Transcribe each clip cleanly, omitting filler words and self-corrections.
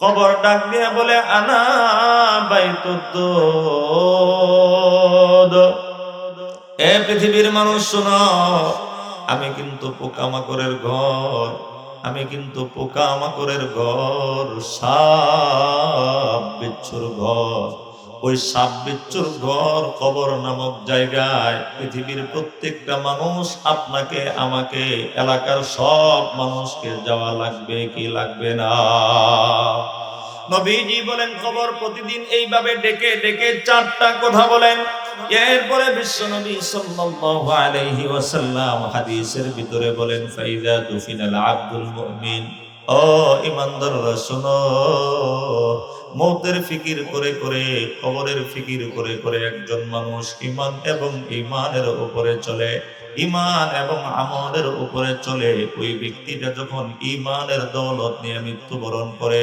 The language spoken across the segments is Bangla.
কবর ডাক দিয়ে বলে আনা বাইতুদ্দুদ। এ পৃথিবীর মানুষ শোনো, আমি কিন্তু পোকামাকড়ের ঘর, আমি কিন্তু পোকামাকড়ের ঘর, সাপ বিচ্ছুর ঘর। ওই সাপ বিচ্ছুর ঘর কবর নামক জায়গায় পৃথিবীর প্রত্যেকটা মানুষ, আপনাকে আমাকে, এলাকার সব মানুষকে যাওয়া লাগবে কি লাগবে না? নবীজি বলেন কবর প্রতিদিন এইভাবে ডেকে ডেকে চারটা কথা বলেন। এরপরে বিশ্বনবী সাল্লাল্লাহু আলাইহি ওয়াসাল্লাম হাদিসের ভিতরে বলেন ফাইদা দুফিনাল আব্দুল মুমিন, ও ঈমানদাররা শোনো, মওতের ফিকির করে করে, কবরের ফিকির করে করে একজন মানুষ ঈমান এবং ঈমানের উপরে চলে, ঈমান এবং আমলের উপরে চলে। ওই ব্যক্তিটা যখন ঈমানের দৌলত নিয়ে মৃত্যুবরণ করে,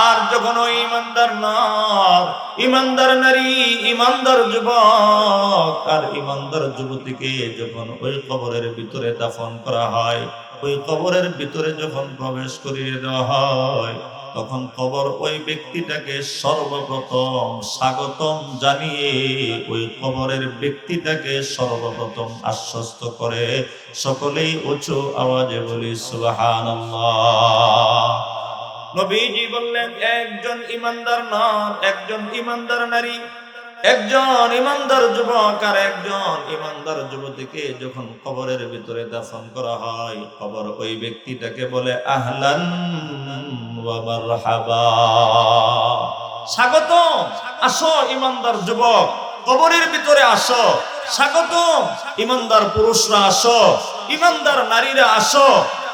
আর যখন ওই ঈমানদার নর, ঈমানদার নারী, ঈমানদার যুবক আর ঈমানদার যুবতীকে যখন ওই কবরের ভিতরে দাফন করা হয়, ওই কবরের ভিতরে যখন প্রবেশ করিয়ে দেওয়া হয়, তখন কবর ওই ব্যক্তিটাকে সর্বপ্রথম স্বাগতম জানিয়ে ওই কবরের ব্যক্তিটাকে সর্বপ্রথম আশ্বস্ত করে। সকলেই উঁচু আওয়াজে বলি সুবহানাল্লাহ। নবীজি বললেন একজন ঈমানদার নর, একজন ঈমানদার নারী, একজন ঈমানদার যুবক আর একজন ঈমানদার যুবতীকে যখন কবরের ভিতরে দাফন করা হয়, কবর ওই ব্যক্তিটাকে বলে আহলান ওয়া মারহাবা, স্বাগতম, আসো ঈমানদার যুবক, কবরের ভিতরে আসো, স্বাগতম ঈমানদার পুরুষরা আসো, ঈমানদার নারীরা আসো।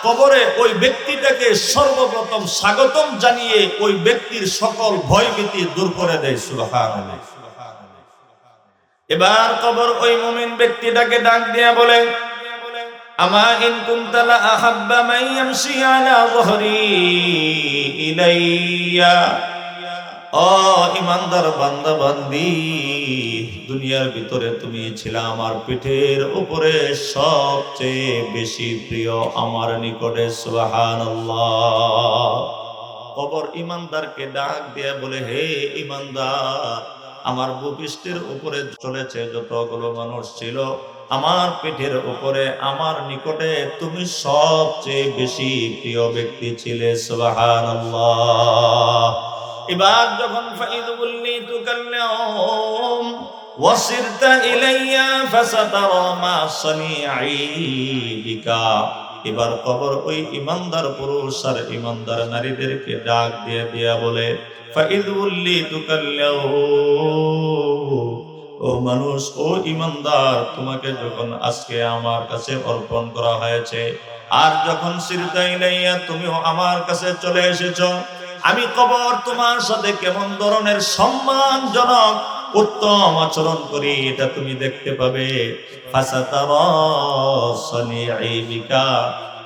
কবরে ওই ব্যক্তিটাকে সর্বপ্রথম স্বাগতম জানিয়ে ওই ব্যক্তির সকল ভয়ভীতি দূর করে দেয়। সুবহানাল্লাহ। এবার কবর ওই মুমিন ব্যক্তিটাকে ডাক দিয়ে বলে আমা ইন কুনতা লা আহাব্বা মান ইয়ামশি আলা যহরি ইলাইয়া, ও ঈমানদার বান্দা বান্দি, দুনিয়ার ভিতরে তুমি ছিলে আমার পিঠের উপরে সবচেয়ে বেশি প্রিয় আমার নিকটে। সুবহানাল্লাহ। কবর ঈমানদারকে ডাক দিয়ে বলে হে ঈমানদার, আমার ভূপৃষ্ঠের উপরে চলেছে যতগুলো মানুষ ছিল, আমার পিঠের উপরে আমার নিকটে তুমি সবচেয়ে বেশি প্রিয় ব্যক্তি ছিলে। সুবহানাল্লাহ। এবার যখন ফাইদু বললি তুকাল্লাম ওয়াসিরতা ইলাইয়া ফাসাতারা মা সানিঈ বিকা, এবার কবর ওই ঈমানদার পুরুষ আর ঈমানদার নারীদেরকে ডাক দিয়ে দিয়া বলে ফাইদু বললি তুকাল্লাম, ও মানুষ, ও ঈমানদার, তোমাকে যখন আজকে আমার কাছে অর্পণ করা হয়েছে, আর যখন সিরতা ইলাইয়া তুমিও আমার কাছে চলে এসেছো, আমি কবর তোমার সাথে কেমন ধরনের সম্মানজনক উত্তম আচরণ করি এটা তুমি দেখতে পাবে। ফাসাতারা সানিঈ বিকা,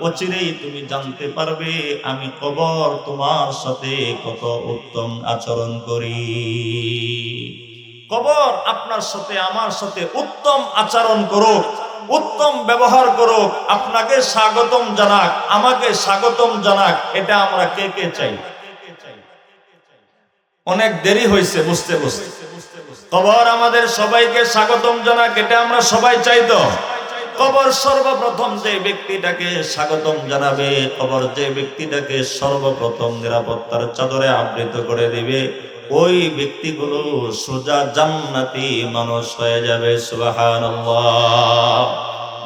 অচিরেই তুমি জানতে পারবে আমি কবর তোমার সাথে কত উত্তম আচরণ করি। কবর আপনার সাথে আমার সাথে উত্তম আচরণ করুক, উত্তম ব্যবহার করুক, আপনাকে স্বাগতম জানাক, আমাকে স্বাগতম জানাক, এটা আমরা কে কে চাই? অনেক দেরি হয়েছে বুঝতে বুঝতে। কবর আমাদের সবাইকে স্বাগতম জানাক, এটা আমরা সবাই চাই তো? কবর সর্বপ্রথম যে ব্যক্তিটাকে স্বাগতম জানাবে, কবর যে ব্যক্তিটাকে সর্বপ্রথম নিরাপত্তার চাদরে আবৃত করে দিবে, ওই ব্যক্তিগুলো সোজা জান্নাতি মানুষ হয়ে যাবে। সুবহানাল্লাহ।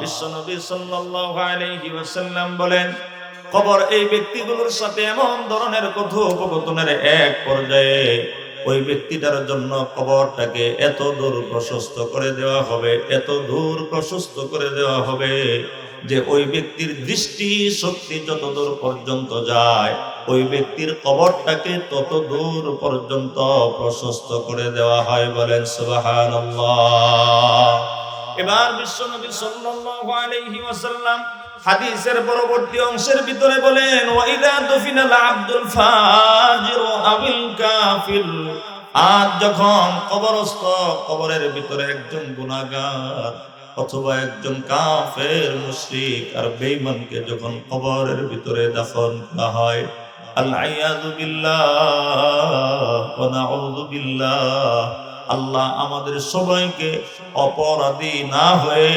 বিশ্বনবী সাল্লাল্লাহু আলাইহি ওয়াসাল্লাম বলেন কবর এই ব্যক্তিগুলোর সাথে এমন ধরনের কথোপকথনের এক পর্যায়ে ওই ব্যক্তিটার জন্য কবরটাকে এত দূর প্রশস্ত করে দেওয়া হবে, এত দূর প্রশস্ত করে দেওয়া হবে যে ওই ব্যক্তির দৃষ্টি শক্তি যত দূর পর্যন্ত যায়, ওই ব্যক্তির কবরটাকে তত দূর পর্যন্ত প্রশস্ত করে দেওয়া হয়। বলেন সুবহানাল্লাহ। এবার বিশ্বনবী সাল্লাল্লাহু আলাইহি ওয়াসাল্লাম হাদিসের পরবর্তী অংশের ভিতরে বলেন ওয়াইদা দুফিনাল আব্দুল ফাজির আবিল কাফির, আজ যখন কবরস্থ, কবরের ভিতরে একজন গুনাহগার অথবা একজন কাফের মুশরিক আর বেঈমানকে যখন কবরের ভিতরে দাফন করা হয়, আল আয়াযু বিল্লাহ ওয়া নাউযু বিল্লাহ। আল্লাহ আমাদের সবাইকে অপরাধী না হয়ে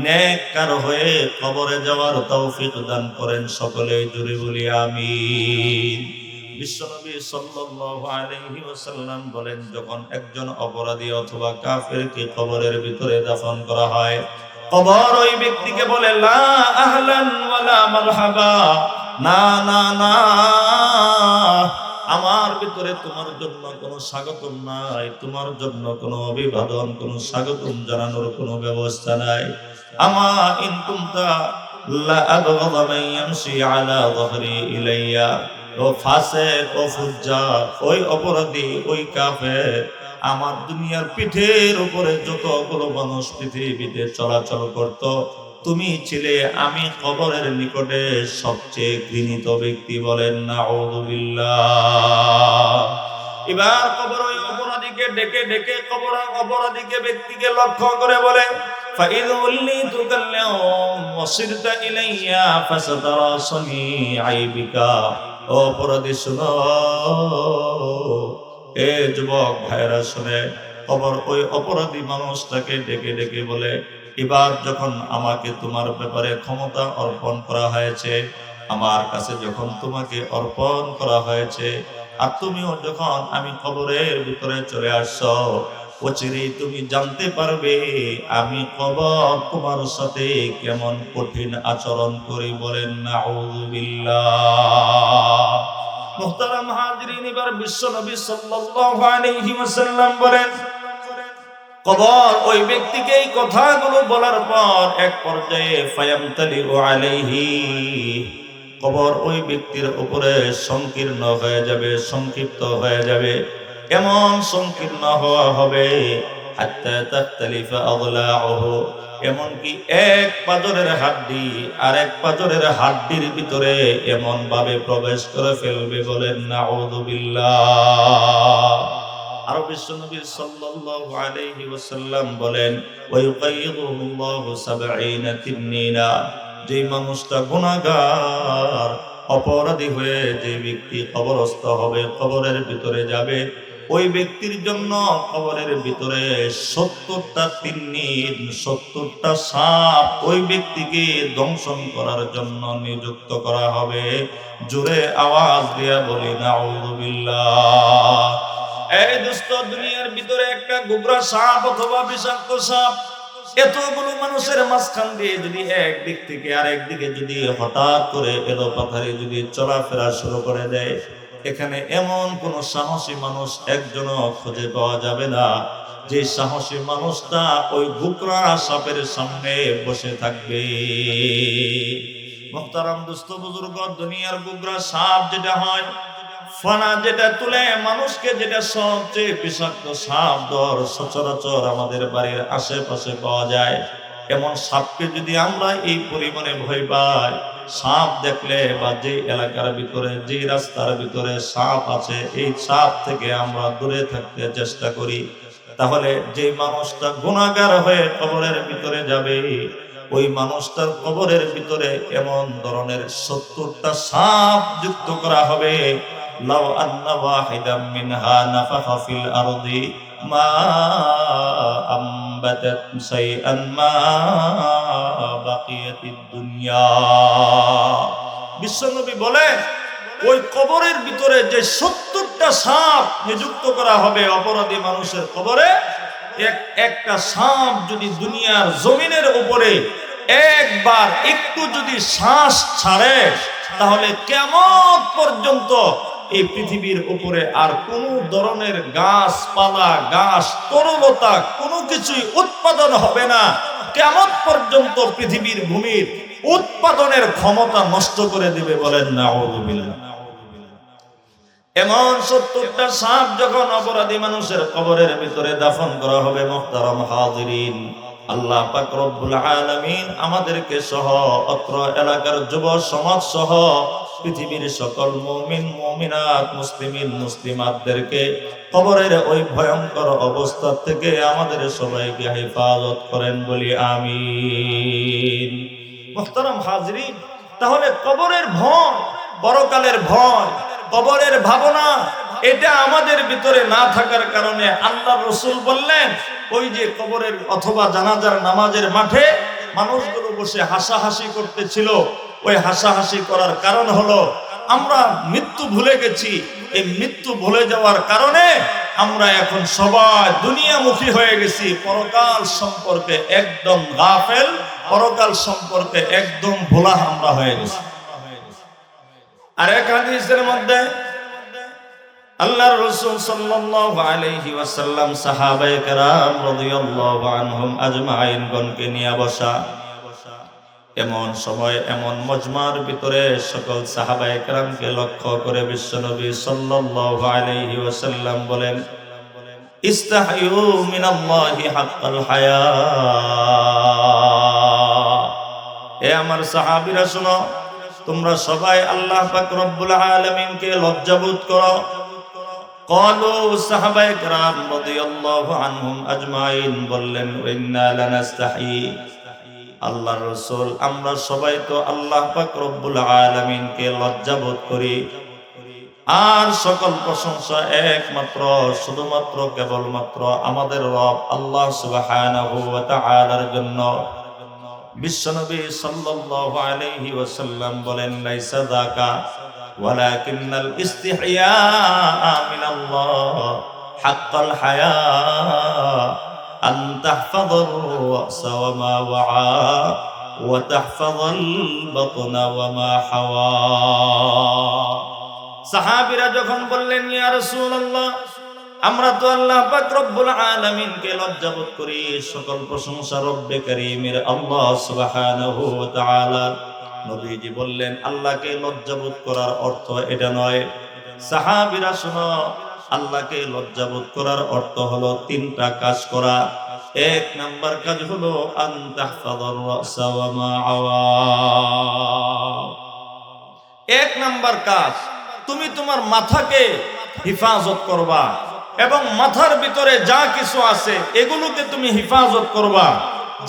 নেককার হয়ে কবরে যাওয়ার তৌফিক দান করেন। সকলে জোরে বলি আমিন। বিশ্বনবী সাল্লাল্লাহু আলাইহি ওয়াসাল্লাম বলেন, যখন একজন অপরাধী অথবা কাফেরকে কবরের ভিতরে দাফন করা হয়, কবর ওই ব্যক্তিকে বলে লা আহলান ওয়ালা মারহাবা, না না না, আমার ভিতরে তোমার জন্য কোনো স্বাগতম নাই, তোমার জন্য কোনো অভিবাদন, কোনো স্বাগতম জানানোর কোনো ব্যবস্থা নাই। আমা ইন কুনতা লা আবগাদা মান ইয়ামশি আলা যাহরি ইলাইয়া। ও ফাসিক ও ফুজ্জার, ওই অপরাধী, ওই কাফের আমার দুনিয়ার পিঠের উপরে যতগুলো মানুষ পৃথিবীতে চলাচল করত, তুমি ছিলে আমি কবরের নিকটে সবচেয়ে ঘৃণিত ব্যক্তি। বলেন নাউযু বিল্লাহ। এবার কবর ওই অপরাধীকে ডেকে ডেকে কবর অপরাধীকে ব্যক্তিকে লক্ষ্য করে বলে, فَإِذْ وُلِّيتُكَ الْيَوْمَ وَصِرْتَ إِلَيَّ فَسَتَرَى صَنِيعَيْ بِكَ। ও অপরাধী শুনো, এ যুবক ভাইরা শুনে, কবর ওই অপরাধী মানুষটাকে ডেকে ডেকে বলে, এবার যখন আমাকে তোমার ব্যাপারে ক্ষমতা অর্পণ করা হয়েছে, আমার কাছে যখন তোমাকে অর্পণ করা হয়েছে, আর তুমিও যখন আমি কবরের ভিতরে চলে আসছো, অচিরেই তুমি জানতে পারবে আমি কবর তোমার সাথে কেমন কঠিন আচরণ করি। বলেন নাউযু বিল্লাহ। মুহতারাম হাজিরিন, এবার বিশ্বনবী সাল্লাল্লাহু আলাইহি ওয়াসাল্লাম বলেন, কবর ওই ব্যক্তিকে এই কথাগুলো বলার পর এক পর্যায়ে ফায়ামতালিউ আলাইহি, কবর ওই ব্যক্তির উপরে সংকীর্ণ হয়ে যাবে, সংক্ষিপ্ত হয়ে যাবে। এমন সংকীর্ণ হওয়া হবে হাত্তা তাখতালিফা আযলাউহু, এমনকি এক পাজরের হাড্ডি আর এক পাজরের হাড্ডির ভিতরে এমন ভাবে প্রবেশ করে ফেলবে। বলেন নাউযু বিল্লাহ। আর বিশ্বনবী সাল্লাল্লাহু আলাইহি ওয়াসাল্লাম বলেন, ওয়া ইউকাইয়িদুল্লাহু ৭০ তিন্নিনা, যে মানুষটা গুনাহগার অপরাধী হয়ে যে ব্যক্তি কবরস্থ হবে, কবরের ভিতরে যাবে, ওই ব্যক্তির জন্য কবরের ভিতরে ৭০টা তিন্নির, ৭০টা সাপ ওই ব্যক্তিকে দংশন করার জন্য নিযুক্ত করা হবে। জোরে আওয়াজ দিয়া বলি নাউযু বিল্লাহ। এই দোস্ত, দুনিয়ার ভিতরে একটা গোবরা সাপ অথবা বিষাক্ত সাপ এতগুলো মানুষের মাঝখান দিয়ে যদি এক দিক থেকে আরেক দিকে যদি হঠাৎ করে এলো পাথারে যদি চলাফেরা শুরু করে দেয়, এখানে এমন কোন সাহসী মানুষ একজনও খুঁজে পাওয়া যাবে না যে সাহসী মানুষটা ওই গোবরা সাপের সামনে বসে থাকবে। মুহতারাম দোস্ত বুজুর্গ, দুনিয়ার গোবরা সাপ যেটা হয়, ফানা যেটা তুলে মানুষকে, যেটা সবচেয়ে বিষাক্ত সাপ দর সচরাচর আমাদের বাড়ির আশেপাশে পাওয়া যায়, এমন সাপকে যদি আমরা এই পরিমাণে ভয় পাই, সাপ দেখলে বা যে এলাকার ভিতরে যে রাস্তার ভিতরে সাপ আছে এই সাপ থেকে আমরা দূরে থাকতে চেষ্টা করি, তাহলে যে মানুষটা গুনাহগার হয়ে কবরের ভিতরে যাবে, ওই মানুষটার কবরের ভিতরে এমন ধরনের ৭০টা সাপ যুক্ত করা হবে, লাউ আন্না ওয়াহিদাম মিনহা নাফাখা ফিল আরদি মা আমবাতাত শাইআন মা বাকিয়াতিদ দুনিয়া। বিশ্বনবী বলেন, ওই কবরের ভিতরে যে ৭০টা সাপ নিযুক্ত করা হবে অপরাধী মানুষের কবরে, একটা সাপ যদি দুনিয়ার জমিনের উপরে একবার একটু যদি শ্বাস ছাড়ে, তাহলে কিয়ামত পর্যন্ত এই পৃথিবীর উপরে আর কোন ধরনের গাছপালা, গাছ, তরলতা কোনো কিছুই উৎপাদন হবে না। কিয়ামত পর্যন্ত পৃথিবীর ভূমির উৎপাদনের ক্ষমতা নষ্ট করে দিবে। বলেন নাউযু বিল্লাহ। এমন ৭০টা সাপ যখন অপরাধী মানুষের কবরের ভিতরে দাফন করা হবে, মুহতারাম হাজিরিন, আল্লাহ পাক রব্বুল আলামিন আমাদেরকে সহ অত্র এলাকার যুব সমাজ সহ পৃথিবীর সকল মুমিন মুমিনাত, মুসলিমিন মুসলিমাতদেরকে কবরের ওই ভয়ঙ্কর অবস্থা থেকে আমাদের সবাইকে হেফাজত করেন বলি আমিন। মুহতারাম হাজিরিন, তাহলে কবরের ভয়, পরকালের ভয় কবরের ভাবনা এটা আমাদের ভিতরে না থাকার কারণে আল্লাহ রাসূল বললেন, ওই যে কবরের অথবা জানাজার নামাজের মাঠে মানুষগুলো বসে হাসাহাসি করতেছিল, ওই হাসাহাসি করার কারণ হলো আমরা মৃত্যু ভুলে গেছি। এই মৃত্যু ভুলে যাওয়ার কারণে আমরা এখন সবাই দুনিয়ামুখী হয়ে গেছি, পরকাল সম্পর্কে একদম গাফেল, পরকাল সম্পর্কে একদম ভোলা আমরা হয়ে গেছি। আর এক হাদিসের মধ্যে আল্লাহর রাসূল সাল্লাল্লাহু আলাইহি ওয়াসাল্লাম সাহাবায়ে কেরাম রাদিয়াল্লাহু আনহুম আজমাইন গণকে নিয়ে বসা। এমন সময় এমন মজমার ভিতরে সকল সাহাবায়ে কেরামকে লক্ষ্য করে বিশ্বনবী সাল্লাল্লাহু আলাইহি ওয়াসাল্লাম বলেন, ইস্তাহিয়ু মিনাল্লাহি হাক্কাল হায়া। এ আমার সাহাবীরা শোনো, তোমরা সবাই আল্লাহ পাক রব্বুল আলামিনকে লজ্জাবোধ করো। ক্বালু সাহাবায়ে কেরাম রাদিয়াল্লাহু আনহুম আজমাইন বললেন, ইন্না লানাস্তাহি। আল্লাহর রাসূল, আমরা সবাই তো আল্লাহ পাক রব্বুল আলামিনকে লজ্জাবোধ করি। আর সকল প্রশংসা একমাত্র শুধুমাত্র কেবলমাত্র আমাদের রব আল্লাহ সুবহানাহু ওয়া তাআলার জন্য। বিশ্বনবী সাল্লাল্লাহু আলাইহি ওয়াসাল্লাম বলেন, লাইসা যাকা ওয়ালাকিন্নাল ইস্তিহয়া মিনাল্লাহ হাক্কাল হায়া আন তাহফাযার রা'সা ওয়া মা ওয়া'a ওয়া তাহফাযাল বাতনা ওয়া মা হাওয়া। সাহাবীরা যখন বললেন, ইয়া রাসূলুল্লাহ, আমরা তো আল্লাহ পাক রব্বুল আলামিনকে লজ্জাবোধ করি, সকল প্রশংসা রব্বে কারীমের আল্লাহ সুবহানাহু ওয়া তাআলা। নবীজি বললেন, আল্লাহকে লজ্জাবোধ করার অর্থ এটা নয়। সাহাবীরা শোনো, আল্লাহকে লজ্জাবোধ করার অর্থ হলো তিনটা কাজ করা। এক নাম্বার কাজ হলো আন তাহফাযার রা'সা ওয়া মা আওয়া। এক নাম্বার কাজ, তুমি তোমার মাথাকে হিফাজত করবা এবং মাথার ভিতরে যা কিছু আছে এগুলোকে তুমি হিফাজত করবা।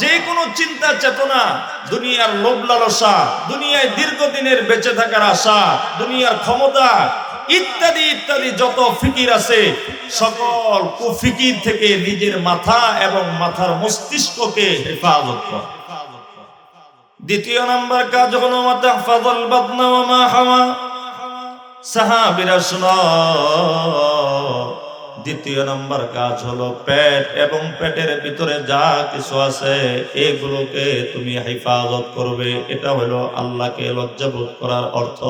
যে কোনো চিন্তা চেতনা, দুনিয়ার লোভ লালসা, দুনিয়ায় দীর্ঘদিনের বেঁচে থাকার আশা, দুনিয়ার ক্ষমতা ইত্যাদি ইত্যাদি যত ফিকির আছে, সকল কুফিকির থেকে নিজের মাথা এবং মাথার মস্তিষ্ককে হেফাজত কর। দ্বিতীয় নাম্বার কাজ হলো তাহফাযাল বাতনা ওয়া মা হাওয়া। সাহাবীরা শুনো, দ্বিতীয় নম্বর কাজ হলো পেট এবং পেটের ভিতরে যা কিছু আছে এগুলোকে তুমি হেফাজত করবে। এটা হলো আল্লাহকে লজ্জাবোধ করার অর্থ।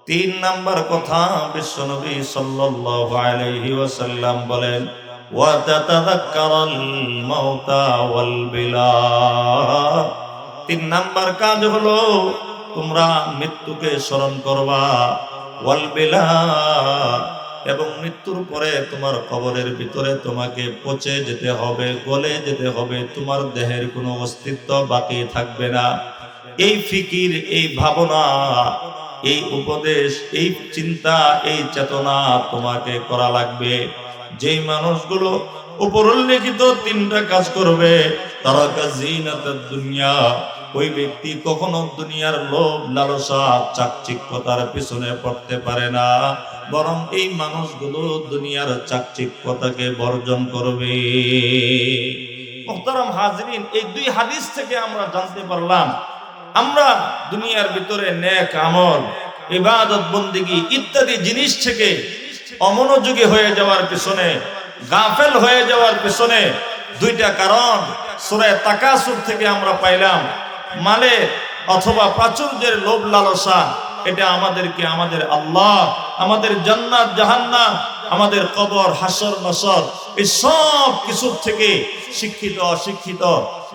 তিন নম্বর কথা বিশ্বনবী সাল্লাল্লাহু আলাইহি ওয়াসাল্লাম বলেন, ওয়া তাতাযাক্কারাল মাউতা ওয়াল বিলা। তিন নম্বর কাজ হলো তোমরা মৃত্যুকে স্মরণ করবা, ওয়াল বিলা, এবং মৃত্যুর পরে তোমার কবরের ভিতরে তোমাকে পচে যেতে হবে, গলে যেতে হবে, তোমার দেহের কোনো অস্তিত্ব বাকি থাকবে না। এই ফিকির, এই ভাবনা, এই উপদেশ, এই চিন্তা, এই চেতনা তোমাকে করা লাগবে। যেই মানুষগুলো উপর উল্লেখিত তিনটা কাজ করবে, তারা কাজিনাতুদ দুনিয়া, ওই ব্যক্তি কখনো দুনিয়ার লোভ লালসা চাকচিক্যতার পিছনে পড়তে পারে না, বরং এই মানুষগুলো দুনিয়ার চাকচিক্যতাকে বর্জন করবে। মুহতারাম হাজরিন, এই দুই হাদিস থেকে আমরা জানতে পারলাম, আমরা দুনিয়ার ভিতরে নেক আমল, ইবাদত, বন্দেগী ইত্যাদি জিনিস থেকে অমনোযোগী হয়ে যাওয়ার পিছনে, গাফেল হয়ে যাওয়ার পিছনে দুইটা কারণ সূরা তাকাসুর থেকে আমরা পাইলাম। মালের অথবা প্রাচুর্যের লোভ লালসা, এটা আমাদেরকে আমাদের আল্লাহ, আমাদের জান্নাত জাহান্নাম, আমাদের কবর, হাসর নসর, এই সব কিছুর থেকে শিক্ষিত অশিক্ষিত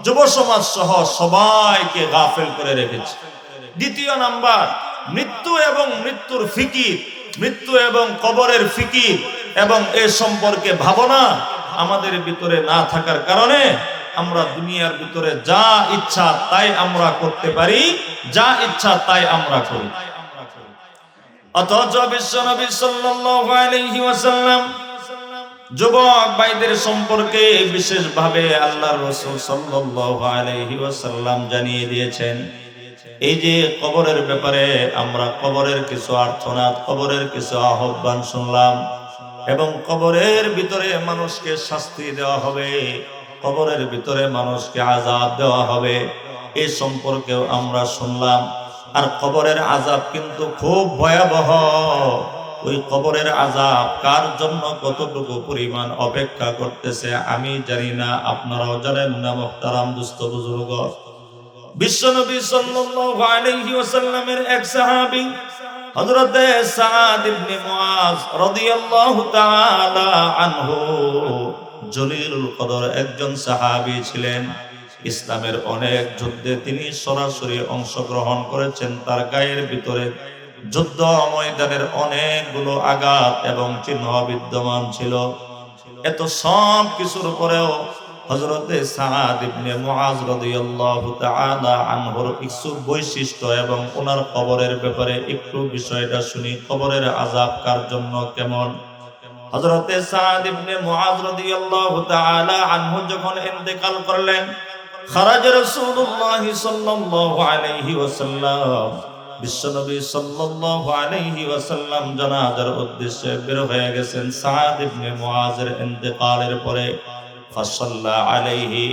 যুব সমাজ সহ সবাইকে গাফেল করে রেখেছে। দ্বিতীয় নাম্বার, মৃত্যু এবং মৃত্যুর ফিকির, মৃত্যু এবং কবরের ফিকির এবং এ সম্পর্কে ভাবনা আমাদের ভিতরে না থাকার কারণে আমরা দুনিয়ার ভিতরে যা ইচ্ছা তাই আমরা করতে পারি, যা ইচ্ছা তাই আমরা করি। অথচ বিশ্বনবী সাল্লাল্লাহু আলাইহি ওয়াসাল্লাম যুবক ভাইদের সম্পর্কে বিশেষভাবে আল্লাহর রাসূল সাল্লাল্লাহু আলাইহি ওয়াসাল্লাম জানিয়ে দিয়েছেন, এই যে কবরের ব্যাপারে আমরা কবরের কিছু আর্তনাদ, কবরের কিছু আহ্বান শুনলাম, এবং কবরের ভিতরে মানুষকে শাস্তি দেওয়া হবে, কবরের ভিতরে মানুষকে আযাব দেওয়া হবে, এই সম্পর্কেও আমরা শুনলাম। আর কবরের আযাব কিন্তু খুব ভয়াবহ। ওই কবরের আযাব কার জন্য কতটুকু পরিমাণ অপেক্ষা করতেছে আমি জানি না, আপনারাও জানেন না মুহতারাম দোস্ত বুজুর্গ। বিশ্বনবী সাল্লাল্লাহু আলাইহি ওয়াসাল্লামের এক সাহাবী হযরত সাদ ইবনে মুআজ রাদিয়াল্লাহু তাআলা আনহু জলিলুল কদর একজন সাহাবী ছিলেন। ইসলামের অনেক যুদ্ধে তিনি সরাসরি অংশগ্রহণ করেছেন। তার গায়ের ভিতরে যুদ্ধ ময়দানের অনেকগুলো আঘাত এবং চিহ্ন বিদ্যমান ছিল। এত সব কিছুর পরেও হযরতে সাদ ইবনে মুআজ রাদিয়াল্লাহু তাআলা আনহুর কিছু বৈশিষ্ট্য এবং ওনার কবরের ব্যাপারে একটু বিষয়টা শুনি। কবরের আযাব কার জন্য কেমন? হযরতে সাদ ইবনে মুআজ রাদিয়াল্লাহু তাআলা আনহু যখন ইন্তেকাল করলেন, খারাজ রাসূলুল্লাহ সাল্লাল্লাহু আলাইহি ওয়াসাল্লাম, বিশ্বনবী সাল্লাল্লাহু আলাইহি ওয়াসাল্লাম জানাজার উদ্দেশ্যে বের হয়ে গেছেন। সাদ ইবনে মুআজের ইন্তেকালের পরে ফাসাল্লা আলাইহি,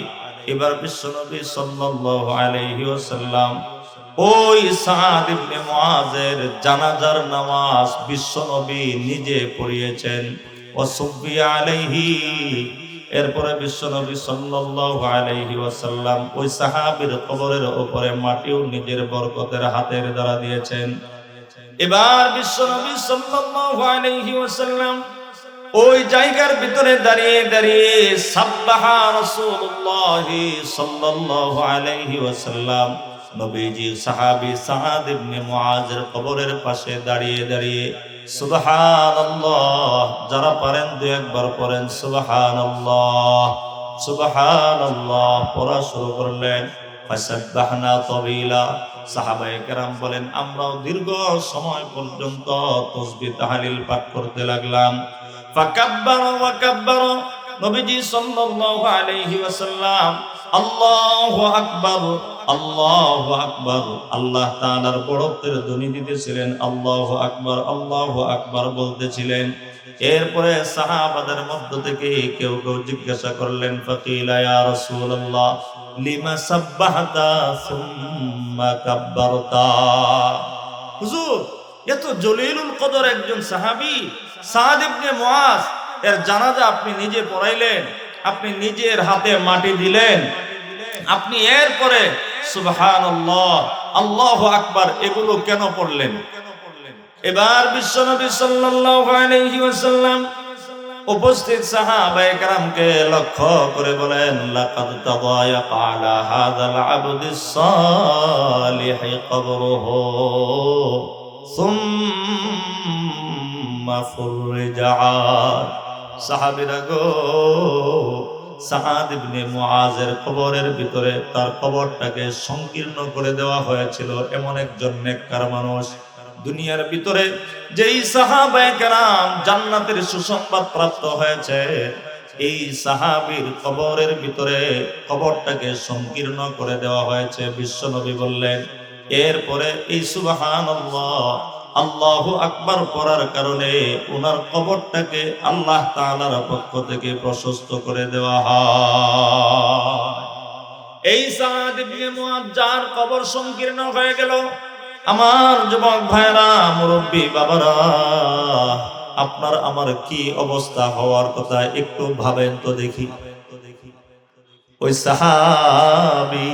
এবার বিশ্বনবী সাল্লাল্লাহু আলাইহি ওয়াসাল্লাম ওই সাদ ইবনে মুআজের জানাজার নামাজ বিশ্বনবী নিজে পড়িয়েছেন। ওয়াসুব্বি আলাইহি, এরপরে বিশ্বনবী সাল্লাল্লাহু আলাইহি ওয়াসাল্লাম ওই সাহাবীর কবরের উপরে মাটিও নিজের বরকতের হাতের দ্বারা দিয়েছেন। এবার বিশ্বনবী সাল্লাল্লাহু আলাইহি ওয়াসাল্লাম ওই জায়গার ভিতরে দাঁড়িয়ে দাঁড়িয়ে সাব্বাহা রাসূলুল্লাহ সাল্লাল্লাহু আলাইহি ওয়াসাল্লাম নবীজি সাহাবী সাদ ইবনে মুআজের কবরের পাশে দাঁড়িয়ে দাঁড়িয়ে সুবহানাল্লাহ, যারা পারেন দুই একবার পড়েন সুবহানাল্লাহ সুবহানাল্লাহ পড়া শুরু করলেন। ফাসাব্বাহনা তাওয়িলা, সাহাবায়ে কেরাম বলেন আমরাও দীর্ঘ সময় পর্যন্ত তাসবিহ তাহলিল পাঠ করতে লাগলাম। ফাকাব্বারা ওয়া কাব্বারা, নবীজি সাল্লাল্লাহু আলাইহি ওয়াসাল্লাম আল্লাহু আকবার আল্লাহু আকবার, আল্লাহ তাআলার বড়ত্বের ধ্বনি দিতেছিলেন, আল্লাহু আকবার বলতেছিলেন। এরপরে সাহাবাদের মধ্য থেকে কেউ কেউ জিজ্ঞাসা করলেন, ফাকিলা ইয়া রাসূলুল্লাহ লিমা সাব্বাহতা সুম্মা কাব্বারতা, হুজুর এত জলিলুল কদর একজন সাহাবী সাদ ইবনে মুআজ, এর জানাজা আপনি নিজে পড়াইলেন, আপনি নিজের হাতে মাটি দিলেন, আপনি এরপরে সুবহানাল্লাহ আল্লাহু আকবার এগুলো কেন পড়লেন? এবার বিশ্বনবী সাল্লাল্লাহু আলাইহি ওয়াসাল্লাম উপস্থিত সাহাবায়ে কেরামকে লক্ষ্য করে বলেন, লাকাদ তাদায়াকা আলা হাযাল আবদিস সালিহি কবরুহু সুম্মা ফুররিজা। সাহাবীরা গো, সাদ ইবনে মুআজের কবরের ভিতরে তার কবরটাকে সংকীর্ণ করে দেওয়া হয়েছিল। এমন একজন নেককার মানুষ দুনিয়ার ভিতরে যেই সাহাবায়ে কেরাম জান্নাতের সুসংবাদ প্রাপ্ত হয়েছে, এই সাহাবীর কবরের ভিতরে কবরটাকে সংকীর্ণ করে দেওয়া হয়েছে। বিশ্বনবী বললেন, এরপরে এই সুবহানাল্লাহ আল্লাহু আকবার পড়ার কারণে ওনার কবরটাকে আল্লাহ তাআলার পক্ষ থেকে প্রশস্ত করে দেওয়া হয়। এই সাদ ইবনে মুআজ যার কবর সংকীর্ণ হয়ে গেল, আমার যুবক ভাইরা, মুরব্বী বাবারা, আপনার আমার কি অবস্থা হওয়ার কথা একটু ভাবেন তো দেখি। ওই সাহাবী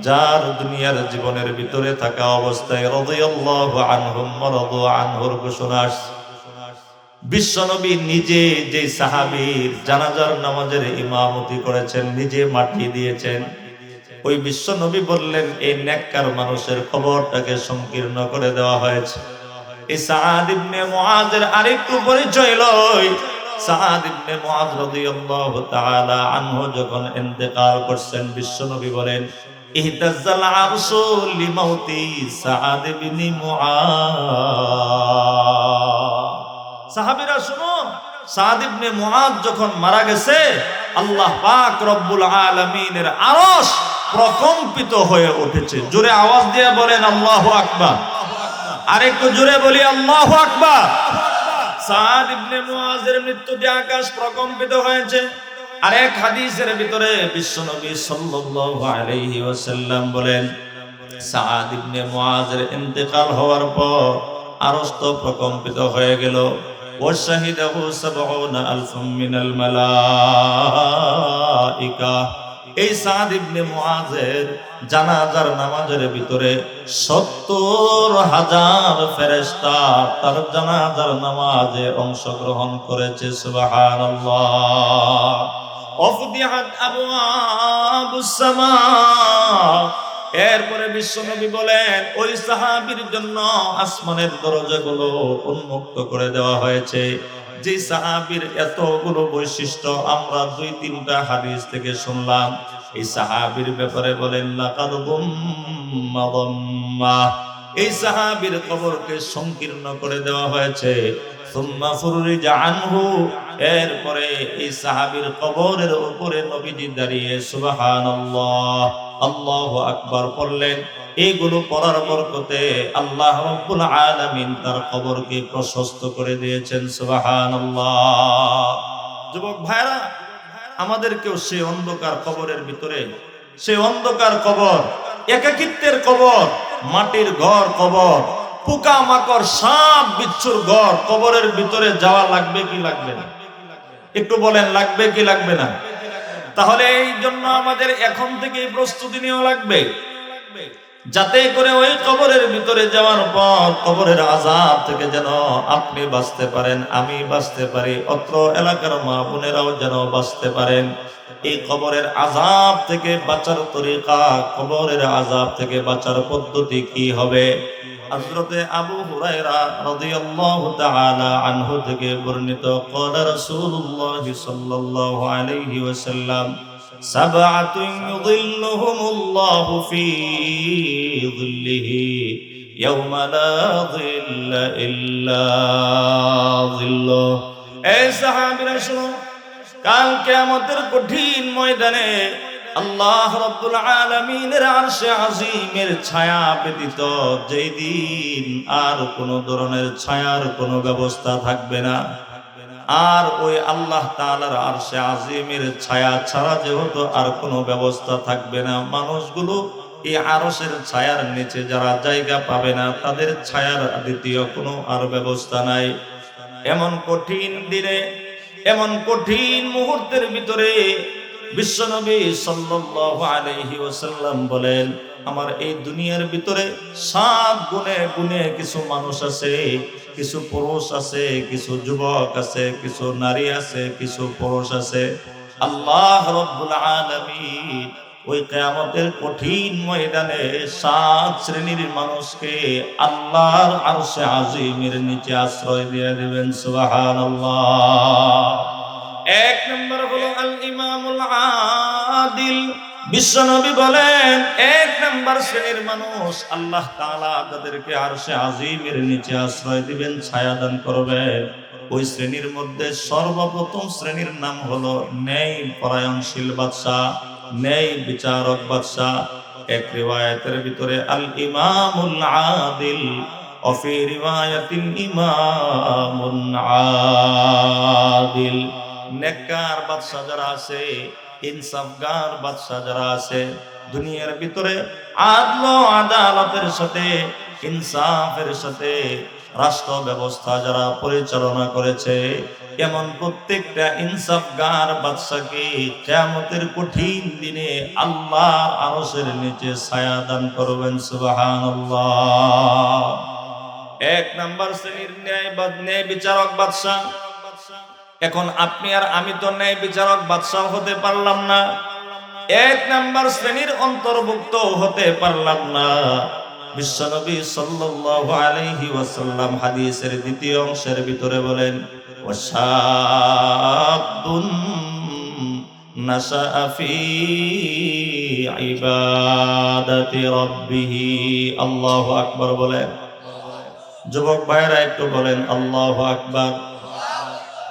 যার দুনিয়ার জীবনের ভিতরে থাকা অবস্থায় রাদিয়াল্লাহু আনহুম ওয়া রাদু আনহুর ঘোষণা, বিশ্বনবী নিজে যে সাহাবীর জানাজার নামাজের ইমামতি করেছেন, নিজে মাটি দিয়েছেন, ওই বিশ্বনবী বললেন এই নেককার মানুষের কবরটাকে সংকীর্ণ করে দেওয়া হয়েছে। এই সাদ ইবনে মুআজের আরেকটু পরিচয় লই। সাদ ইবনে মুআজ রাদিয়াল্লাহু তাআলা আনহু যখন ইন্তেকাল করছেন, বিশ্বনবী বলেন, ইহতাজ্জাল আরশু লিমাউতি সাদ ইবনে মুআজ। সাহাবীরা শুনুন, সাদ ইবনে মুআজ যখন মারা গেছে, আল্লাহ পাক রব্বুল আলামিনের আরশ প্রকম্পিত হয়ে উঠেছে। জোরে আওয়াজ দিয়ে বলেন আল্লাহু আকবার। আরেকটু জোরে বলি আল্লাহু আকবার। সাদ ইবনে মুআযের মৃত্যুতে আকাশ প্রকম্পিত হয়েছে। আরেক হাদিসের ভিতরে বিশ্বনবী সাল্লাল্লাহু আলাইহি ওয়াসাল্লাম বলেন, সাদ ইবনে মুআযের ইন্তেকাল হওয়ার পর আরশ তো প্রকম্পিত হয়ে গেল। ওয়াশাহিদাহু ৭০,০০০ মিনাল মালাইকা। এই সাদ ইবনে মুআযের জানাজার নামাজের ভিতরে ৭০,০০০ ফেরেশতা তার জানাজার নামাজে অংশগ্রহণ করেছে। সুবহানাল্লাহ। অফদিহাত আবওয়াবুস সামা। এরপরে বিশ্বনবী বলেন, ওই সাহাবীর জন্য আসমানের দরজাগুলো উন্মুক্ত করে দেওয়া হয়েছে। যে সাহাবীর এতগুলো বৈশিষ্ট্য আমরা ২-৩টা হাদিস থেকে শুনলাম। এই সাহাবীর ব্যাপারে বলেন, লাকাদ গুম্মা গুম্মা। এই সাহাবীর কবরকে সংকীর্ণ করে দেওয়া হয়েছে। সুম্মা ফুররিজা আনহু। এরপরে এই সাহাবীর কবরের উপরে নবীজি দাঁড়িয়ে সুবহানাল্লাহ আল্লাহু আকবার পড়লেন। এইগুলো পড়ার বরকতে আল্লাহ রাব্বুল আলামিন তার কবরকে প্রশস্ত করে দিয়েছেন। সুবহানাল্লাহ। যুবক ভাইরা, আমাদেরকেও সেই অন্ধকার কবরের ভিতরে, সেই অন্ধকার কবর, একাকিত্বের কবর, মাটির ঘর কবর, পোকা মাকড় সাপ বিচ্ছুর ঘর কবরের ভিতরে যাওয়া লাগবে কি লাগবে না? একটু বলেন, লাগবে কি লাগবে না? তাহলে এই জন্য আমাদের এখন থেকেই প্রস্তুতি নেওয়া লাগবে, যাতে করে ওই কবরের ভিতরে যাওয়ার পর কবরের আযাব থেকে যেন আপনি বাঁচতে পারেন, আমি বাঁচতে পারি, অত্র এলাকার মা বোনেরাও যেন বাঁচতে পারেন। এই কবরের আযাব থেকে বাঁচার তরিকা, কবরের আযাব থেকে বাঁচার পদ্ধতি কি হবে? হযরতে আবু হুরায়রা রাদিয়াল্লাহু তাআলা আনহু থেকে বর্ণিত, ক্বালা রাসূলুল্লাহ সাল্লাল্লাহু আলাইহি ওয়াসাল্লাম, সাবআতুন ইউযিল্লুহুমুল্লাহু ফি যিল্লিহি ইয়াওমা লা যিল্লা ইল্লা যিল্লুহ। এই সাহাবীরা শুনো, কাল কিয়ামতের কঠিন ময়দানে আল্লাহ রাব্বুল আলামিনের আরশে আজিমের ছায়া ব্যতীত যেই দিন আর কোন ধরনের ছায়ার কোনো ব্যবস্থা থাকবে না। আর ওই আল্লাহ তাআলার আরশে আজিমের ছায়া ছাড়া যেহেতু আর কোনো ব্যবস্থা থাকবে না, মানুষগুলো এই আরশের ছায়ার নিচে যারা জায়গা পাবে না, তাদের ছায়ার দ্বিতীয় কোনো আর ব্যবস্থা নাই। এমন কঠিন দিনে, এমন কঠিন মুহূর্তের ভিতরে বিশ্বনবী সাল্লাল্লাহু আলাইহি ওয়াসাল্লাম বলেন, আমার এই দুনিয়ার ভিতরে 7 গুণে গুণে কিছু মানুষ আছে, কিছু পুরুষ আছে, কিছু যুবক আছে, কিছু নারী আছে, কিছু পুরুষ আছে। আল্লাহ রাব্বুল আলামিন ওই কিয়ামতের কঠিন ময়দানে 7 শ্রেণীর মানুষকে আল্লাহর আরশে আজিমের নিচে আশ্রয় দিয়ে দিবেন। সুবহানাল্লাহ। এক নম্বর হলো আল ইমামুল আদিল। বিশ্বনবী বলেন, এক নম্বর শ্রেণীর মানুষ আল্লাহ তাআলা তাদেরকে আরশে আজিমের নিচে আশ্রয় দিবেন, ছায়া দান করবেন। ওই শ্রেণীর মধ্যে সর্বপ্রথম শ্রেণীর নাম হলো ন্যায় পরায়ণশীল বাদশা, ন্যায় বিচারক বাদশা। এক রিওয়ায়াতের ভিতরে আল ইমামুল আদিল, অফি রিওয়ায়াতিন ইমামুন আদিল। নেককার বাদশা যারা আছে, ইনসাফগার বাদশা যারা আছে, দুনিয়ার ভিতরে আদল আদালতের সাথে, ইনসাফের সাথে রাষ্ট্র ব্যবস্থা যারা পরিচালনা করেছে, এমন প্রত্যেকটা ইনসাফগার বাদশাকে কিয়ামতের কঠিন দিনে আল্লাহর আরশের নিচে ছায়া দান করবেন। সুবহানাল্লাহ। এক নাম্বার শ্রেণীর ন্যায় বিচারক বাদশা। এখন আপনি আর আমি তো ন্যায় বিচারক বাদশা হতে পারলাম না, এক নাম্বার শ্রেণীর অন্তর্ভুক্ত হতে পারলাম না। বিশ্বনবী সাল্লাল্লাহু আলাইহি ওয়াসাল্লাম হাদিসের দ্বিতীয় অংশের ভিতরে বলেন, ওয়াশাবুন নাশাআ ফি ইবাদাতি রাব্বিহি। আল্লাহু আকবার বলেন। যুবক ভাইরা একটু বলেন আল্লাহু আকবার।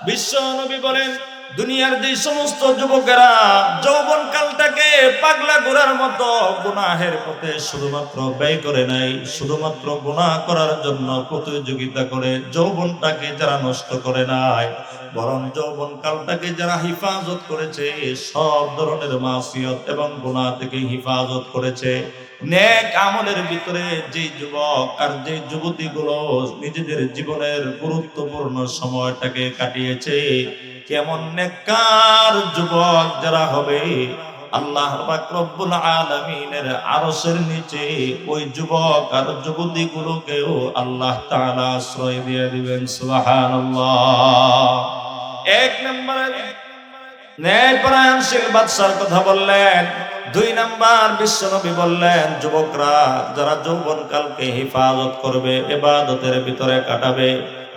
বিশ্বনবী বলেন, দুনিয়ার যে সমস্ত যুবকেরা যৌবনকালটাকে পাগলা ঘোড়ার মতো গুনাহের পথে শুধুমাত্র ব্যয় করে নাই, শুধুমাত্র গুনাহ করার জন্য প্রতিযোগিতা করে যৌবনটাকে যারা নষ্ট করে নাই, বরং যৌবনকালটাকে যারা হিফাজত করেছে, সব ধরনের মাসিয়ত এবং গুনাহ থেকে হিফাজত করেছে, নেক আমলের ভিতরে যে যুবক আর যে যুবতীগুলো নিজেদের জীবনের গুরুত্বপূর্ণ সময়টাকে কাটিয়েছে, কেমন নেককার যুবক যারা হবে, আল্লাহ পাক রব্বুল আলামিনের আরশের নিচে ওই যুবক আর যুবতীগুলোকেও আল্লাহ তাআলা আশ্রয় দিয়ে দিবেন। সুবহানাল্লাহ। এক নম্বরে ন্যায়পরায়ণশীল বাদশার কথা বললেন। দুই নাম্বার বিশ্বনবী বললেন যুবকরা যারা যৌবনকালকে হেফাজত করবে, ইবাদতের ভিতরে কাটাবে,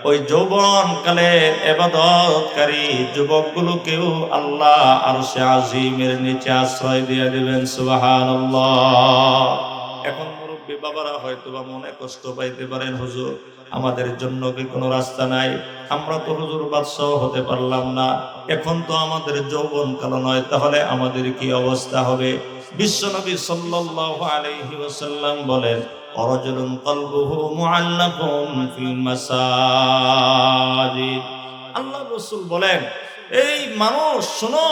ওই যৌবনকালে ইবাদতকারী যুবকগুলোকেও আল্লাহ আরশে আজিমের নিচে আশ্রয় দিয়ে দিবেন। সুবহানাল্লাহ। এখন মুরব্বী বাবারা হয়তো বা মনে কষ্ট পাইতে পারেন, হুজুর আমাদের জন্য কি কোনো রাস্তা নাই? আমরা তো হুজুর বাদশাহ হতে পারলাম না, এখন তো আমাদের যৌবনকাল নয়, তাহলে আমাদের কি অবস্থা হবে? বিশ্বনবী সাল্লাল্লাহু আলাইহি ওয়াসাল্লাম বলেন, রাজুলুন কলবুহু মুআল্লাকুন ফিল মাসাজিদ। আল্লাহ রাসূল বলেন, এই মানুষ শোনো,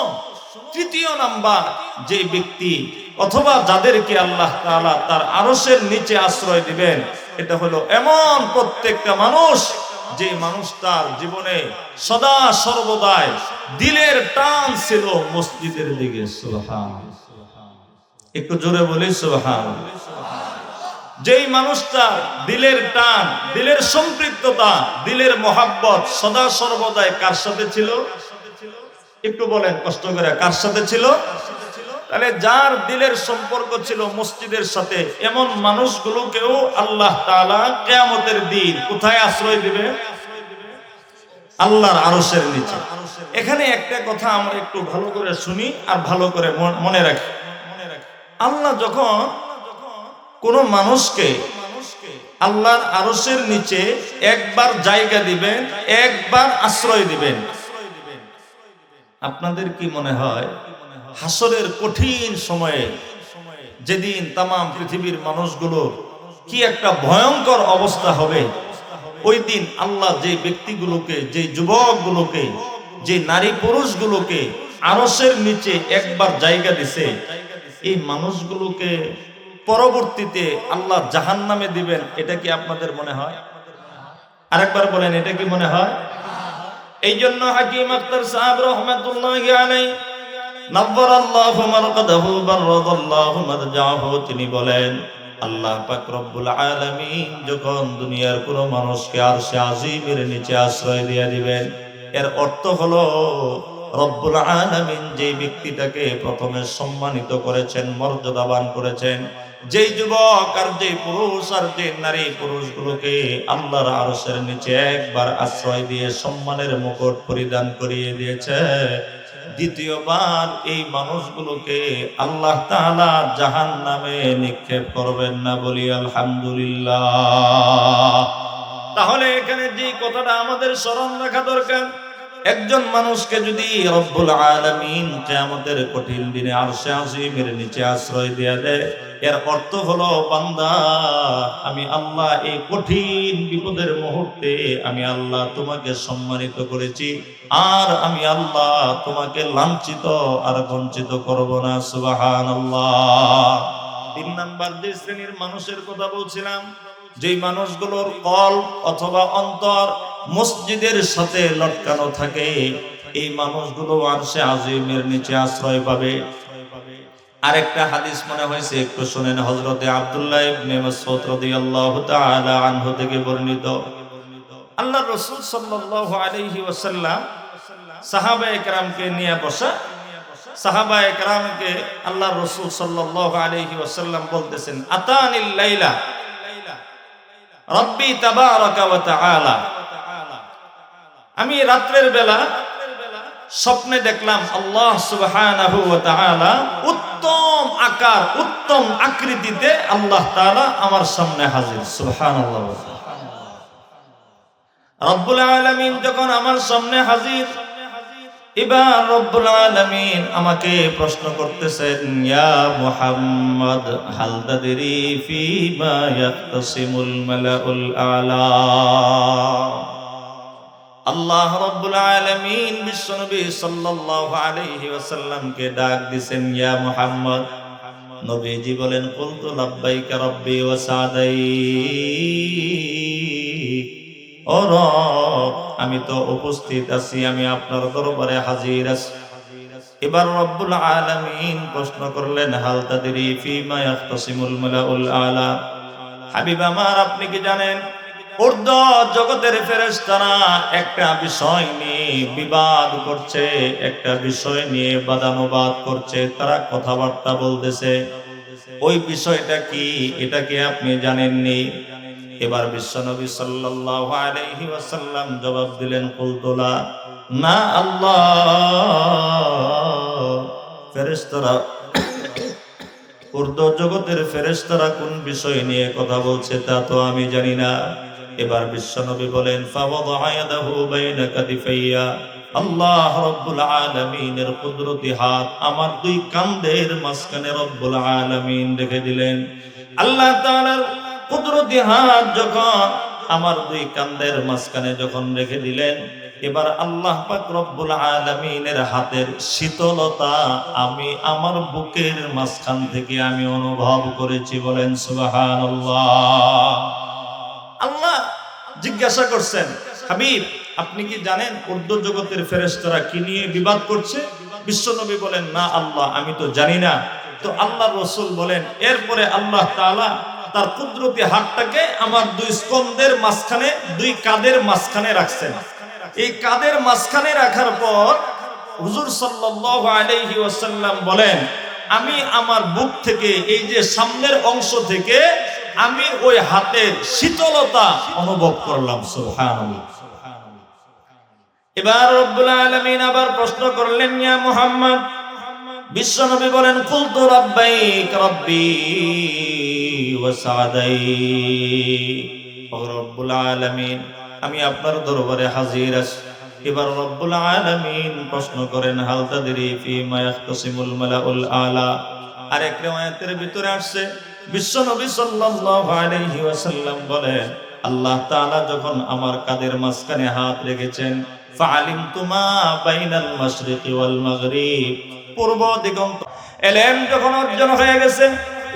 তৃতীয় নাম্বার যে ব্যক্তি অথবা যাদেরকে আল্লাহ তাআলা তার আরশের নিচে আশ্রয় দিবেন, এটা হলো এমন প্রত্যেকটা মানুষ যে মানুষটার জীবনে সদা সর্বদাই দিলের টান ছিল মসজিদের দিকে। সুবহানাল্লাহ। একটু জোরে বলি সুবহানাল্লাহ। যেই মানুষটা দিলের টান, দিলের সম্পৃক্ততা, দিলের মহাব্বত সদা সর্বদাই কার সাথে ছিল? একটু বলেন কষ্ট করে, কার সাথে ছিল? তাহলে যার দিলের সম্পর্ক ছিল মসজিদের সাথে, এমন মানুষগুলোকেও আল্লাহ তাআলা কিয়ামতের দিন কোথায় আশ্রয় দিবে? আল্লাহর আরশের নিচে। এখানে একটা কথা আমরা একটু ভালো করে শুনি আর ভালো করে মনে রাখি। আল্লাহ যখন কোন মানুষকে আল্লাহর আরশের নিচে একবার জায়গা দিবেন, একবার আশ্রয় দিবেন, আপনাদের কি মনে হয় হাসরের কঠিন সময়ে যেদিন তাম পৃথিবীর মানুষগুলো কি একটা ভয়ঙ্কর অবস্থা হবে, ওই দিন আল্লাহ যে ব্যক্তিগুলোকে, যে যুবকগুলোকে, যে নারী পুরুষগুলোকে আরশের নিচে একবার জায়গা দিছে, এই মানুষগুলোকে পরবর্তীতে আল্লাহ জাহান্নামে দিবেন, এটা কি আপনাদের মনে হয়? আরেকবার বলেন, এটা কি মনে হয়? এই জন্য হাকিম আখতার সাহেব রাহমাতুল্লাহি আলাইহি নাওয়ারাল্লাহু মারকাদাহু বারাদাল্লাহু মারজাহু, তিনি বলেন আল্লাহ পাক রব্বুল আলামিন যখন দুনিয়ার কোন মানুষকে আরশে আজিমের নিচে আশ্রয় দিয়ে দিবেন, এর অর্থ হলো রব্বুল আলামিন যে ব্যক্তিটাকে প্রথমে সম্মানিত করেছেন, মর্যাদাবান করেছেন, যেই যুবক আর যে পুরুষ আর যে নারী পুরুষগুলোকে আল্লাহর আরশের নিচে একবার আশ্রয় দিয়ে সম্মানের মুকুট পরিধান করিয়ে দিয়েছে, দ্বিতীয়বার এই মানুষগুলোকে আল্লাহ তাআলা জাহান্নামে নিক্ষেপ করবেন না, বলি আলহামদুলিল্লাহ। তাহলে এখানে যে কথাটা আমাদের স্মরণ রাখা দরকার, একজন মানুষকে যদি রব্বুল আলামিন কিয়ামতের কঠিন দিনে আরশে আজিমের নিচে আশ্রয় দিয়ে দেয়, এর অর্থ হলো বান্দা, আমি আল্লাহ এই কঠিন বিপদের মুহূর্তে আমি আল্লাহ তোমাকে সম্মানিত করেছি, আর আমি আল্লাহ তোমাকে লাঞ্ছিত আর বঞ্চিত করব না। সুবহানাল্লাহ। তিন নাম্বার যে শ্রেণীর মানুষের কথা বলছিলাম, যেই মানুষগুলোর কলব অথবা অন্তর মসজিদের সাথে লটকানো থাকে, এই মানুষগুলো আরশে আজিমের নিচে আশ্রয় পাবে। আরেকটা হাদিস মনে হয়েছে, একটু শুনেন। হযরতে আব্দুল্লাহ ইবনে মাসউদ রাদিয়াল্লাহু তাআলা আনহু থেকে বর্ণিত, আল্লাহর রাসূল সাল্লাল্লাহু আলাইহি ওয়াসাল্লাম সাহাবায়ে কেরামকে নিয়ে বসা, সাহাবায়ে কেরামকে আল্লাহর রাসূল সাল্লাল্লাহু আলাইহি ওয়াসাল্লাম বলতেছেন, আতানিল লাইলা রব্বি তাবারাকা ওয়া তাআলা, আমি রাত্রের বেলা স্বপ্নে দেখলাম আল্লাহ সুবহানাহু ওয়া তাআলা উত্তম আকার, উত্তম আকৃতিতে আল্লাহ তাআলা আমার সামনে হাজির। সুবহানাল্লাহ। রব্বুল আলামিন যখন আমার সামনে হাজির, এবার রব্বুল আলামিন আমাকে প্রশ্ন করতেছেন, ইয়া মুহাম্মদ হাল তাদরি ফিমা ইয়াখতাসিমুল মালাউল আলা। আল্লাহ রব্বুল আলামিন বিশ্বনবী সাল্লাল্লাহু আলাইহি ওয়াসাল্লামকে ডাক দিছেন, ইয়া মুহাম্মদ। নবীজি বলেন, কুলতু লাব্বাইকা রাব্বি ওয়া সাদাই। ও রব, আমি তো উপস্থিত আছি, আমি আপনার দরবারে হাজির আছি। এবার রব্বুল আলামিন প্রশ্ন করলেন, হাল তাদরি ফিমা ইয়াখতাসিমুল মালাউল আলা। হাবিব আমার, আপনি কি জানেন ঊর্ধ্ব জগতের ফেরেশতারা একটা বিষয় নিয়ে বিবাদ করছে, একটা বিষয় নিয়ে বাদানুবাদ করছে, তারা কথাবার্তা বলতেছে। ওই বিষয়টা কি, এটা কি আপনি জানেননি? এবার বিশ্বনবী সাল্লাল্লাহু আলাইহি ওয়াসাল্লাম জবাব দিলেন, কুলতুলা, না আল্লাহ, ফেরেশতারা, ঊর্ধ্ব জগতের ফেরেশতারা কোন বিষয় নিয়ে কথা বলছে তা তো আমি জানি না। এবার বিশ্বনবী বলেন, ফাওয়াদা ইয়াদাহু বাইনা কাতিফাইয়া। আল্লাহ রাব্বুল আলামিনের কুদরতি হাত আমার দুই কাঁধের মাঝখানে রব্বুল আলামিন রেখে দিলেন। আল্লাহ তাআলার কুদরতি হাত যখন আমার দুই কাঁধের মাঝখানে যখন রেখে দিলেন, এবার আল্লাহ পাক রব্বুল আলামিনের হাতের শীতলতা আমি আমার বুকের মাঝখান থেকে আমি অনুভব করেছি। বলেন সুবহানাল্লাহ। আল্লাহ জিজ্ঞাসা করছেন, হাবিব আপনি কি জানেন ঊর্ধ্ব জগতের ফেরেশতারা কি নিয়ে বিবাদ করছে? বিশ্বনবী বলেন, না আল্লাহ, আমি তো জানি না। তো আল্লাহর রাসূল বলেন, এরপরে আল্লাহ তাআলা তার কুদরতি হাতটাকে আমার দুই স্কন্ধের মাঝখানে, দুই কাঁধের মাঝখানে রাখছেন। এই কাঁধের মাঝখানে রাখার পর হুজুর সাল্লাল্লাহু আলাইহি ওয়াসাল্লাম বলেন, আমি আমার বুক থেকে, এই যে সামনের অংশ থেকে আমি ওই হাতের শীতলতা অনুভব করলাম। সুবহানাল্লাহ। এবার রব্বুল আলামিন আবার প্রশ্ন করলেন, ইয়া মুহাম্মদ। বিশ্বনবী বলেন, কুলতু রাব্বাইক রাব্বি ওয়া সাদাই। ও রব্বুল আলামিন, আমি আপনার দরবারে হাজির আছি। এবার রব্বুল আলামিন প্রশ্ন করেন, হাল তাদরি ফিমা ইয়াখতাসিমুল মালাউল আলা। আরেক riwayতের ভিতরে আসছে, বিশ্বনবী সাল্লাল্লাহু আলাইহি ওয়াসাল্লাম বলেন, আল্লাহ তাআলা যখন আমার কাঁধের মাঝখানে হাত রেখেছেন, ফাআলিমতু মা বাইনাল মাশরিকি ওয়াল মাগরিব, পূর্ব দিগন্ত এলেম যখন অর্জন হয়ে গেছে,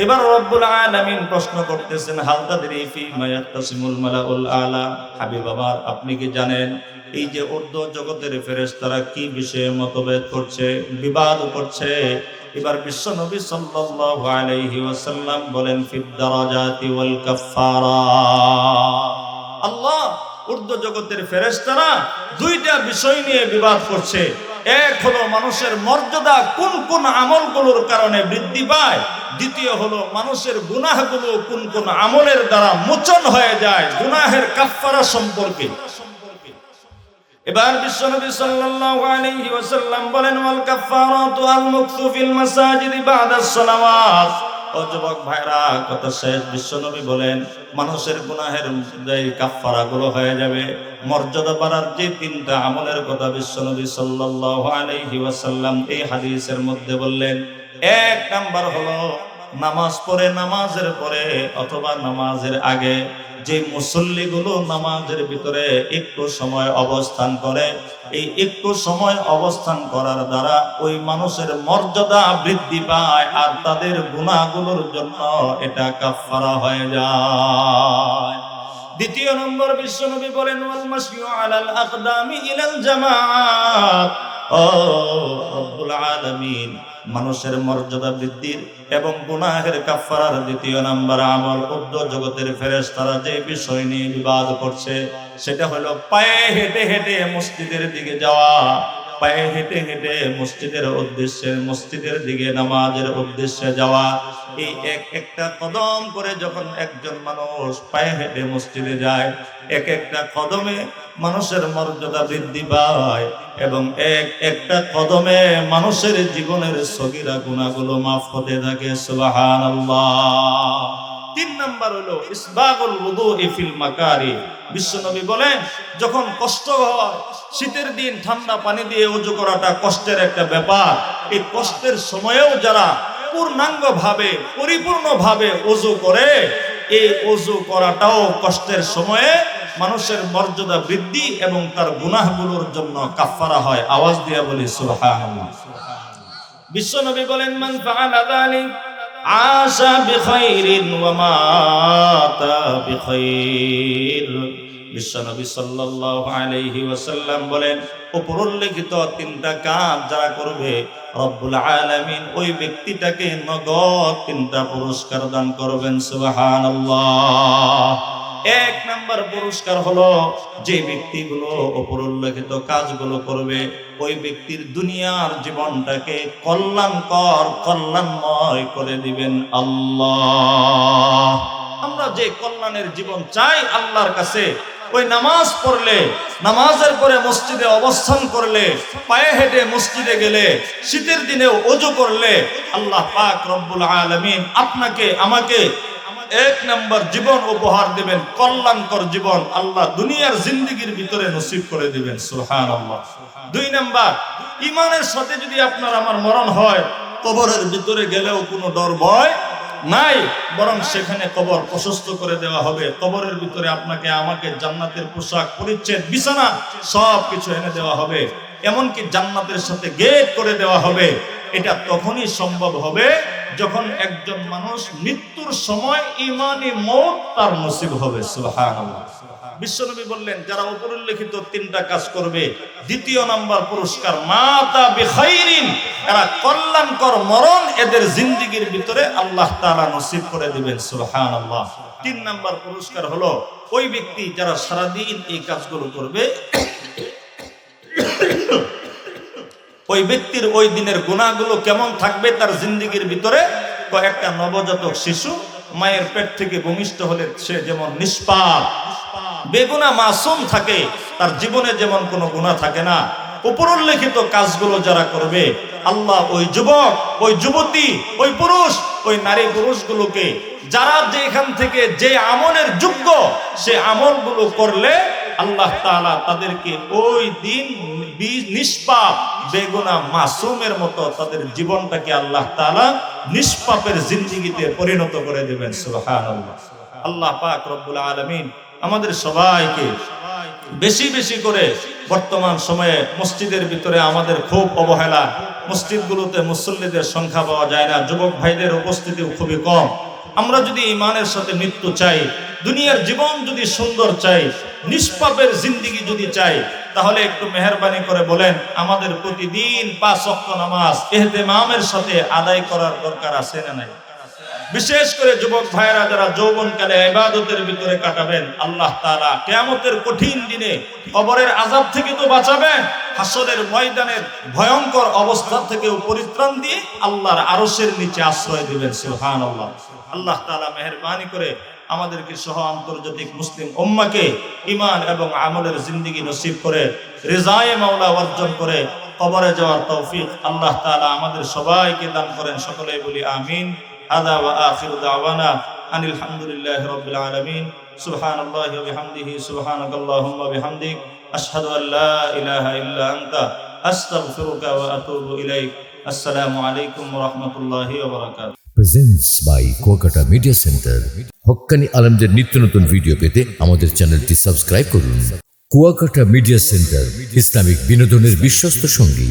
এবার রব্বুল আলামিন প্রশ্ন করতেছেন, হাল তাদরি ফিমা ইয়াখতাসিমুল মালাউল আলা। হাবিব আমার, আপনি কি জানেন এই যে ঊর্ধ্ব জগতের ফেরেশতারা কি বিষয়ে মতভেদ করছে, বিবাদ করছে? এবার বিশ্বনবী সাল্লাল্লাহু আলাইহি ওয়াসাল্লাম বলেন, ফিদ দারাজাতি ওয়াল কাফফারা। আল্লাহ ঊর্ধ্ব জগতের ফেরেশতারা দুইটা বিষয় নিয়ে বিবাদ করছে। এক হলো মানুষের মর্যাদা কোন কোন আমলগুলোর কারণে বৃদ্ধি পায়, দ্বিতীয় হলো মানুষের গুনাহগুলো কোন কোন আমলের দ্বারা মোচন হয়ে যায়, গুনাহের কাফফারা সম্পর্কে। এবার বিশ্বনবী সাল্লাল্লাহু আলাইহি ওয়াসাল্লাম বলেন, ওয়াল কাফফারাতু আল মুকসু ফিল মাসাজিদি বা'দাস সালাওয়াত। ও যুবক ভাইরা, কথা শেষ। বিশ্বনবী বলেন, মানুষের গুনাহের যে কাফফারাগুলো হয়ে যাবে, মর্যাদা বাড়ার যে তিনটা আমলের কথা বিশ্বনবী সাল্লাল্লাহু আলাইহি ওয়াসাল্লাম এই হাদিসের মধ্যে বললেন, এক নাম্বার হলো নামাজ পড়ে, নামাজের পরে অথবা নামাজের আগে যে মুসল্লিগুলো নামাজের ভিতরে একটু সময় অবস্থান করে, এই একটু সময় অবস্থান করার দ্বারা ওই মানুষের মর্যাদা বৃদ্ধি পায় আর তাদের গুনাহগুলোর জন্য এটা কাফফারা হয়ে যায়। দ্বিতীয় নম্বর বিশ্বনবী বলেন, ওয়াল মাশিউ আলাল আকদামি ইলাল জামাআত। ও রব্বুল আলামিন, মানুষের মর্যাদা বৃদ্ধির এবং গুনাহের কাফফারার দ্বিতীয় নাম্বার আমল ঊর্ধ্ব জগতের ফেরেশতারা যে বিষয় নিয়ে বিবাদ করছে, সেটা হলো পায়ে হেঁটে হেঁটে মসজিদের দিকে যাওয়া, পায়ে হেঁটে হেঁটে মসজিদের উদ্দেশ্যে, মসজিদের দিকে নামাজের উদ্দেশ্যে যাওয়া। এই একটা কদম করে যখন একজন মানুষ পায়ে হেঁটে মসজিদে যায়, এক একটা কদমে মানুষের মর্যাদা বৃদ্ধি পায় এবং একটা কদমে মানুষের জীবনের সগীরা গুনাহগুলো মাফ হতে থাকে। সুবহানাল্লাহ। তিন নাম্বার হলো ইসবাগুল wudu'i ফিল মাকারি। বিশ্বনবী বলেন যখন কষ্ট হয়, শীতের দিন ঠান্ডা পানি দিয়ে ওযু করাটা কষ্টের একটা ব্যাপার, এই কষ্টের সময়েও যারা পূর্ণাঙ্গভাবে পরিপূর্ণভাবে ওযু করে, এই ওযু করাটাও কষ্টের সময়ে মানুষের মর্যাদা বৃদ্ধি এবং তার গুনাহগুলোর জন্য কাফফারা হয়। আওয়াজ দিয়ে বলি সুবহানাল্লাহ। বিশ্বনবী বলেন মান ফাআলা যালিক আশা বিখাইরিন ওয়া মাতা বিখাইর। বিশ্বনবী সাল্লাল্লাহু আলাইহি ওয়াসাল্লাম বলেন উপরোল্লেখিত তিনটা কাজ যারা করবে রব্বুল আলামিন ওই ব্যক্তিটাকে নগদ তিনটা পুরস্কার দান করবেন। সুবহানাল্লাহ। এক নাম্বার পুরস্কার হলো যে ব্যক্তিগুলো উপরোল্লেখিত কাজগুলো করবে ওই ব্যক্তির দুনিয়ার জীবনটাকে কল্যাণকর কল্যাণময় করে দিবেন আল্লাহ। আমরা যে কল্যাণের জীবন চাই আল্লাহর কাছে, ওই নামাজ পড়লে, নামাজের পরে মসজিদে অবস্থান করলে, পায়ে হেঁটে মসজিদে গেলে, শীতের দিনেও ওযু করলে আল্লাহ পাক রব্বুল আলামিন আপনাকে আমাকে এক নাম্বার জীবন উপহার দিবেন, কল্যাণকর জীবন আল্লাহ দুনিয়ার জিন্দেগির ভিতরে নসিব করে দিবেন। সুবহানাল্লাহ। দুই নাম্বার, ঈমানের সাথে যদি আপনার আমার মরণ হয়, কবরের ভিতরে গেলেও কোনো ডর ভয় নাই, বরং সেখানে কবর প্রশস্ত করে দেওয়া হবে। কবরের ভিতরে আপনাকে আমাকে জান্নাতের পোশাক পরিচ্ছদ বিছানা সব কিছু এনে দেওয়া হবে, এমনকি জান্নাতের সাথে গেট করে দেওয়া হবে। এটা তখনই সম্ভব হবে যখন একজন মানুষ মৃত্যুর সময় ঈমানি মওত তার নসিব হবে। সুবহানাল্লাহ। বিশ্বনবী বললেন যারা উপরোল্লেখিত তিনটা কাজ করবে, দ্বিতীয় নাম্বার পুরস্কার মাতা বিখাইরিন, এরা কল্যাণকর মরণ এদের জিন্দেগির ভিতরে আল্লাহ তাআলা নসিব করে দিবেন। সুবহানাল্লাহ। তিন নাম্বার পুরস্কার হলো ওই ব্যক্তি যারা সারাদিন এই কাজগুলো করবে, ওই ব্যক্তির ওই দিনের গুনাহগুলো কেমন থাকবে তার জিন্দেগির ভিতরে। কয়েকটা নবজাতক শিশু মায়ের পেট থেকে ভূমিষ্ঠ হলে সে যেমন নিষ্পাপ বেগুনা মাসুম থাকে, তার জীবনে যেমন কোনো গুনাহ থাকে না, উপরোল্লেখিত কাজগুলো যারা করবে আল্লাহ ওই যুবক, ওই যুবতী, ওই পুরুষ, ওই নারী পুরুষগুলোকে যারা যেখান থেকে যে আমলের যোগ্য সে আমলগুলো করলে আল্লাহ তাআলা তাদেরকে ওই দিন নিষ্পাপ বেগুনা মাসুমের মতো তাদের জীবনটাকে আল্লাহ তাআলা নিষ্পাপের জিন্দেগিতে পরিণত করে দেবেন। সুবহানাল্লাহ। আল্লাহ পাক রব্বুল আলামিন আমাদের সবাইকে বেশি বেশি করে, বর্তমান সময়ে মসজিদের ভিতরে আমাদের খুব অবহেলা, মসজিদগুলোতে মুসল্লিদের সংখ্যা পাওয়া যায় না, যুবক ভাইদের উপস্থিতিও খুবই কম। আমরা যদি ঈমানের সাথে মৃত্যু চাই, দুনিয়ার জীবন যদি সুন্দর চাই, নিষ্পাপের জিন্দেগি যদি চাই, তাহলে একটু মেহেরবানি করে বলেন আমাদের প্রতিদিন 5 ওয়াক্ত নামাজ ইহতিমামের সাথে আদায় করার দরকার আছে না নাই? বিশেষ করে যুবক ভাইরা যারা যৌবনকালে ইবাদতের ভিতরে কাটাবেন, আল্লাহ তাআলা কিয়ামতের কঠিন দিনে কবরের আযাব থেকে তো বাঁচাবেন, হাসরের ময়দানের ভয়ঙ্কর অবস্থা থেকেও পরিত্রাণ দিয়ে আল্লাহর আরশের নিচে আশ্রয় দিবেন। সুবহানাল্লাহ। আল্লাহ তাআলা মেহেরবানি করে আমাদেরকে সহ আন্তর্জাতিক মুসলিম উম্মাহকে ঈমান এবং আমলের জিন্দেগি নসিব করে রিজায়ে মাওলা অর্জন করে কবরে যাওয়ার তৌফিক আল্লাহ তাআলা আমাদের সবাইকে দান করেন। সকলেই বলি আমিন। হাদা ওয়া আখিরু দাওয়ানা আনিল হামদুলিল্লাহি রাব্বিল আলামিন। সুবহানাল্লাহি ওয়া বিহামদিহি সুবহানাকাল্লাহুম্মা বিহামদিক আশহাদু আল লা ইলাহা ইল্লা আনতা আস্তাগফিরুকা ওয়া আতুবু ইলাইক। আসসালামু আলাইকুম ওয়া রাহমাতুল্লাহি ওয়া বারাকাতুহু। Presents by Kuakata media centre. হক্কানি আলেমদের নিত্য নতুন ভিডিও পেতে আমাদের চ্যানেলটি সাবস্ক্রাইব করুন। কুয়াকাটা মিডিয়া সেন্টার, ইসলামিক বিনোদনের বিশ্বস্ত সঙ্গী।